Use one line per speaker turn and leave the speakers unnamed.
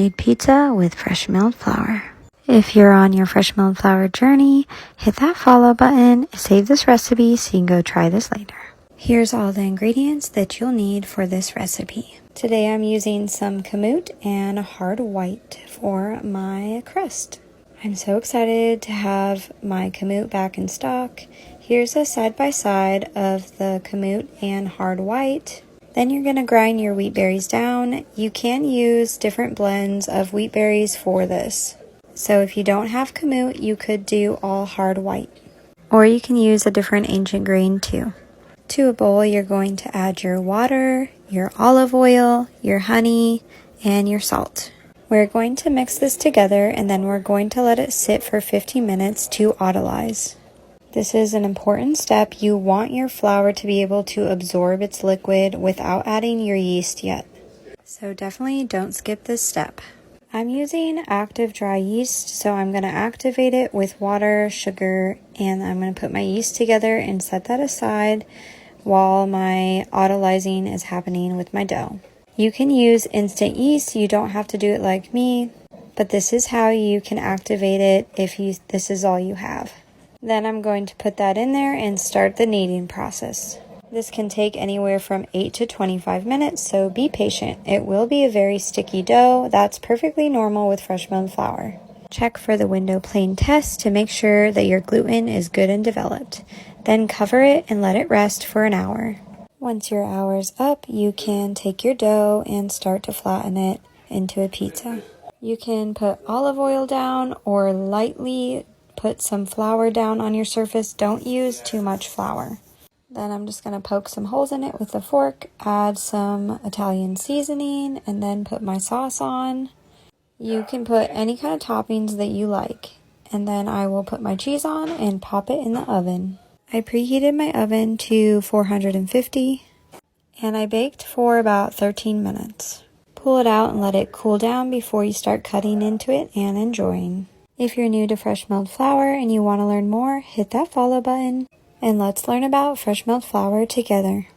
homemade pizza with fresh milled flour. If you're on your fresh milled flour journey, hit that follow button, save this recipe so you can go try this later. Here's all the ingredients that you'll need for this recipe. Today I'm using some Kamut and hard white for my crust. I'm so excited to have my Kamut back in stock. Here's a side-by-side of the Kamut and hard white. Then you're going to grind your wheat berries down. You can use different blends of wheat berries for this. So if you don't have Kamut, you could do all hard white. Or you can use a different ancient grain too. To a bowl, you're going to add your water, your olive oil, your honey, and your salt. We're going to mix this together and then we're going to let it sit for 15 minutes to autolyze. This is an important step. You want your flour to be able to absorb its liquid without adding your yeast yet. So definitely don't skip this step. I'm using active dry yeast, so I'm going to activate it with water, sugar, and I'm going to put my yeast together and set that aside while my autolyzing is happening with my dough. You can use instant yeast. You don't have to do it like me, but this is how you can activate it if this is all you have. Then I'm going to put that in there and start the kneading process. This can take anywhere from 8 to 25 minutes, so be patient. It will be a very sticky dough. That's perfectly normal with fresh milled flour. Check for the window plane test to make sure that your gluten is good and developed. Then cover it and let it rest for an hour. Once your hour is up, you can take your dough and start to flatten it into a pizza. You can put olive oil down or lightly put some flour down on your surface. Don't use too much flour. Then I'm just going to poke some holes in it with a fork, add some Italian seasoning, and then put my sauce on. You can put any kind of toppings that you like. And then I will put my cheese on and pop it in the oven. I preheated my oven to 450 and I baked for about 13 minutes. Pull it out and let it cool down before you start cutting into it and enjoying. If you're new to fresh milled flour and you want to learn more, hit that follow button. And let's learn about fresh milled flour together.